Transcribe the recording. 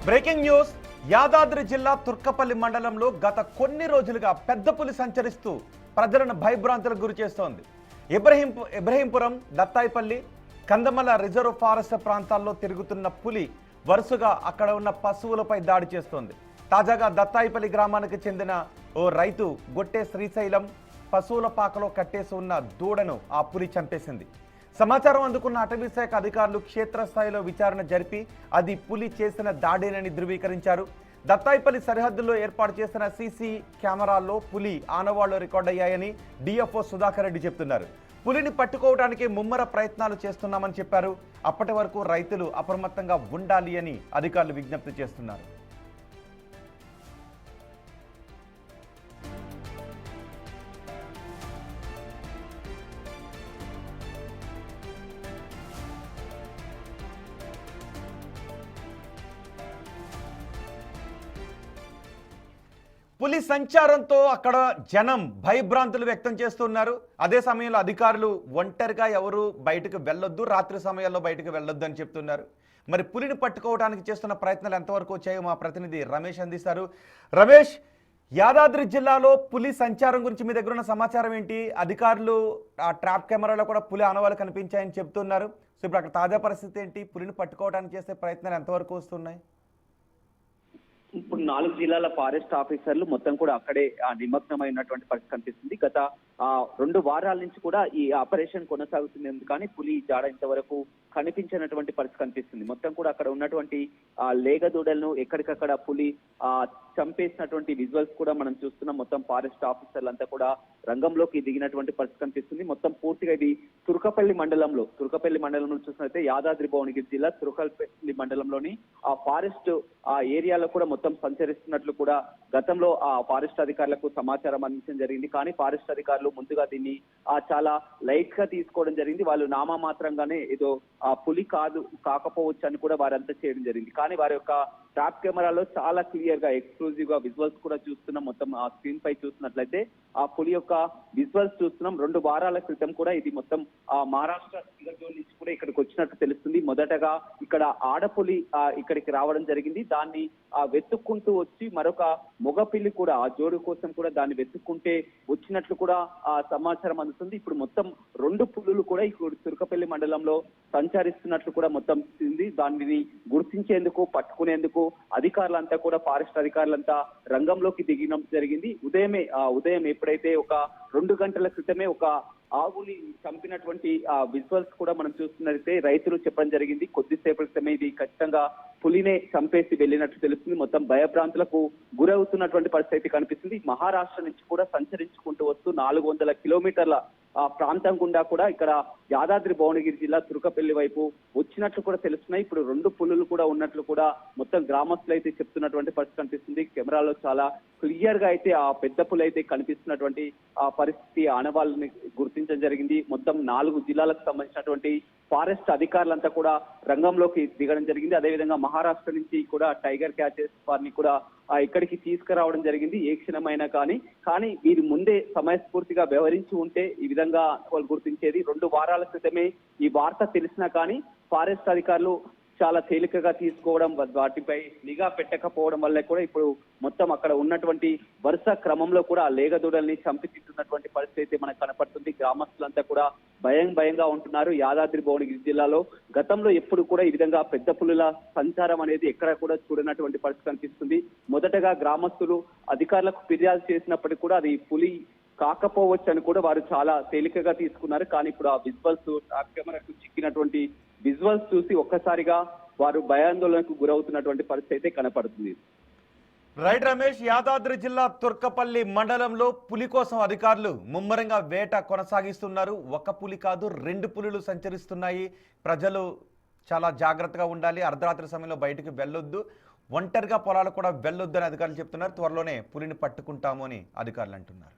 Breaking news. Yadadri జిల్లా తుర్కపల్లి మండలంలో గత కొన్ని రోజులుగా పెద్ద పులి సంచరిస్తూ ప్రజలను భయభ్రాంతులకు గురి చేస్తోంది. ఇబ్రహీంపురం, దత్తాయిపల్లి, కందమల రిజర్వ్ ఫారెస్ట్ ప్రాంతాల్లో తిరుగుతున్న పులి వరుసగా అక్కడ ఉన్న పశువులపై దాడి చేస్తోంది. తాజాగా దత్తాయిపల్లి గ్రామానికి చెందిన ఓ రైతు గొట్టె శ్రీశైలం పశువుల పాకలో కట్టేసి ఉన్న దూడను ఆ పులి చంపేసింది. సమాచారం అందుకున్న అటవీ శాఖ అధికారులు క్షేత్రస్థాయిలో విచారణ జరిపి అది పులి చేసిన దాడేనని ధృవీకరించారు. దత్తాయిపల్లి సరిహద్దుల్లో ఏర్పాటు చేసిన సీసీ కెమెరాల్లో పులి ఆనవాళ్లు రికార్డయ్యాయని డిఎఫ్ఓ సుధాకర్ రెడ్డి చెప్తున్నారు. పులిని పట్టుకోవడానికి ముమ్మర ప్రయత్నాలు చేస్తున్నామని చెప్పారు. అప్పటి వరకు రైతులు అప్రమత్తంగా ఉండాలి అని అధికారులు విజ్ఞప్తి చేస్తున్నారు. పులి సంచారంతో అక్కడ జనం భయభ్రాంతులు వ్యక్తం చేస్తున్నారు. అదే సమయంలో అధికారులు ఒంటరిగా ఎవరు బయటకు వెళ్ళొద్దు, రాత్రి సమయాల్లో బయటకు వెళ్ళొద్దు అని చెప్తున్నారు. మరి పులిని పట్టుకోవడానికి చేస్తున్న ప్రయత్నాలు ఎంతవరకు వచ్చాయో మా ప్రతినిధి రమేష్ అందిస్తారు. రమేష్, యాదాద్రి జిల్లాలో పులి సంచారం గురించి మీ దగ్గర ఉన్న సమాచారం ఏంటి? అధికారులు ఆ ట్రాప్ కెమెరాలో కూడా పులి ఆనవాళ్ళు కనిపించాయని చెప్తున్నారు. సో ఇప్పుడు అక్కడ తాజా పరిస్థితి ఏంటి? పులిని పట్టుకోవడానికి చేసే ప్రయత్నాలు ఎంతవరకు వస్తున్నాయి? ఇప్పుడు 4 జిల్లాల ఫారెస్ట్ ఆఫీసర్లు మొత్తం కూడా అక్కడే నిమగ్నమైనటువంటి పరిస్థితి కనిపిస్తుంది. గత 2 వారాల నుంచి కూడా ఈ ఆపరేషన్ కొనసాగుతుంది, కానీ పులి జాడ ఇంతవరకు కనిపించినటువంటి పరిస్థితి కనిపిస్తుంది. మొత్తం కూడా అక్కడ ఉన్నటువంటి లేగదూడలను ఎక్కడికక్కడ పులి చంపేసినటువంటి విజువల్స్ కూడా మనం చూస్తున్నాం. మొత్తం ఫారెస్ట్ ఆఫీసర్లు అంతా కూడా రంగంలోకి దిగినటువంటి పరిస్థితి కనిపిస్తుంది. మొత్తం పూర్తిగా ఇది తుర్కపల్లి మండలంలో చూసినట్లయితే యాదాద్రి భువనగిరి జిల్లా తుర్కపల్లి మండలంలోని ఆ ఫారెస్ట్ ఏరియాలో కూడా మొత్తం సంచరిస్తున్నట్లు కూడా గతంలో ఆ ఫారెస్ట్ అధికారులకు సమాచారం అందించడం జరిగింది. కానీ ఫారెస్ట్ అధికారులు ముందుగా దీన్ని చాలా లైట్ గా తీసుకోవడం జరిగింది. వాళ్ళు నామమాత్రంగానే ఏదో పులి కాకపోవచ్చు అని కూడా వారంతా చేయడం జరిగింది. కానీ వారి యొక్క ట్రాప్ కెమెరాలో చాలా క్లియర్ గా ఎక్స్క్లూజివ్ గా విజువల్స్ కూడా చూస్తున్నాం. మొత్తం ఆ స్క్రీన్ పై చూసినట్లయితే ఆ పులి యొక్క విజువల్స్ చూస్తున్నాం. 2 వారాల క్రితం కూడా ఇది మొత్తం మహారాష్ట్ర నుంచి కూడా ఇక్కడికి వచ్చినట్టు తెలుస్తుంది. మొదటగా ఇక్కడ ఆడపులి ఇక్కడికి రావడం జరిగింది. దాన్ని వెతుక్కుంటూ వచ్చి మరొక మగపిల్లి కూడా ఆ జోడు కోసం కూడా దాన్ని వెతుక్కుంటే వచ్చినట్లు కూడా సమాచారం అందుతుంది. ఇప్పుడు మొత్తం 2 పులులు కూడా ఇప్పుడు తుర్కపల్లి మండలంలో సంచరిస్తున్నట్లు కూడా మొత్తం ఉంది. దానిని గుర్తించేందుకు, పట్టుకునేందుకు అధికారులంతా కూడా ఫారెస్ట్ అధికారులంతా రంగంలోకి దిగడం జరిగింది. ఉదయం ఎప్పుడైతే ఒక 2 గంటల క్రితమే ఒక ఆవుని చంపినటువంటి విజువల్స్ కూడా మనం చూస్తున్నట్లయితే రైతులు చెప్పడం జరిగింది. కొద్దిసేపటి క్రితమే ఇది ఖచ్చితంగా పులినే చంపేసి వెళ్ళినట్లు తెలుస్తుంది. మొత్తం భయభ్రాంతులకు గురవుతున్నటువంటి పరిస్థితి కనిపిస్తుంది. మహారాష్ట్ర నుంచి కూడా సంచరించుకుంటూ వస్తూ 400 కిలోమీటర్ల ప్రాంతం గుండా కూడా ఇక్కడ యాదాద్రి భువనగిరి జిల్లా తుర్కపల్లి వైపు వచ్చినట్లు కూడా తెలుస్తున్నాయి. ఇప్పుడు 2 పులులు కూడా ఉన్నట్లు కూడా మొత్తం గ్రామస్తులు అయితే చెప్తున్నటువంటి పరిస్థితి కనిపిస్తుంది. కెమెరాలో చాలా క్లియర్ గా అయితే ఆ పెద్ద పులి అయితే కనిపిస్తున్నటువంటి పరిస్థితి ఆనవాళ్ళని గుర్తించడం జరిగింది. మొత్తం 4 జిల్లాలకు సంబంధించినటువంటి ఫారెస్ట్ అధికారులంతా కూడా రంగంలోకి దిగడం జరిగింది. అదేవిధంగా మహారాష్ట్ర నుంచి కూడా టైగర్ క్యాచెస్ వారిని కూడా ఇక్కడికి తీసుకురావడం జరిగింది. ఏ క్షణమైనా కానీ వీరు ముందే సమయస్ఫూర్తిగా వ్యవహరించి ఉంటే ఈ విధంగా వాళ్ళు గుర్తించేది. 2 వారాల క్రితమే ఈ వార్త తెలిసినా కానీ ఫారెస్ట్ అధికారులు చాలా తేలికగా తీసుకోవడం, వాటిపై నిఘా పెట్టకపోవడం వల్ల కూడా ఇప్పుడు మొత్తం అక్కడ ఉన్నటువంటి వరుస క్రమంలో కూడా ఆ లేగదూడల్ని చంపి తింటున్నటువంటి పరిస్థితి అయితే మనకు కనపడుతుంది. గ్రామస్తులంతా కూడా భయంగా ఉంటున్నారు. యాదాద్రి భువనగిరి జిల్లాలో గతంలో ఎప్పుడు కూడా ఈ విధంగా పెద్ద పులుల సంచారం అనేది ఎక్కడ కూడా చూడనటువంటి పరిస్థితి కనిపిస్తుంది. మొదటగా గ్రామస్తులు అధికారులకు ఫిర్యాదు చేసినప్పటికీ కూడా అది పులి కాకపోవచ్చు అని కూడా వారు చాలా తేలికగా తీసుకున్నారు. కానీ ఇప్పుడు ఆ విజువల్స్ కెమెరాకు చిక్కినటువంటి విజువల్స్ చూసి ఒక్కసారిగా వారు భయాందోళనకు గురవుతున్నటువంటి పరిస్థితి అయితే కనపడుతుంది. రైట్ రమేష్, యాదాద్రి జిల్లా తుర్కపల్లి మండలంలో పులి కోసం అధికారులు ముమ్మరంగా వేట కొనసాగిస్తున్నారు. 1 పులి కాదు, 2 పులులు సంచరిస్తున్నాయి. ప్రజలు చాలా జాగ్రత్తగా ఉండాలి. అర్ధరాత్రి సమయంలో బయటకు వెళ్ళొద్దు, ఒంటరిగా పొలాలు కూడా వెళ్ళొద్దు అని అధికారులు చెప్తున్నారు. త్వరలోనే పులిని పట్టుకుంటాము అని అధికారులు అంటున్నారు.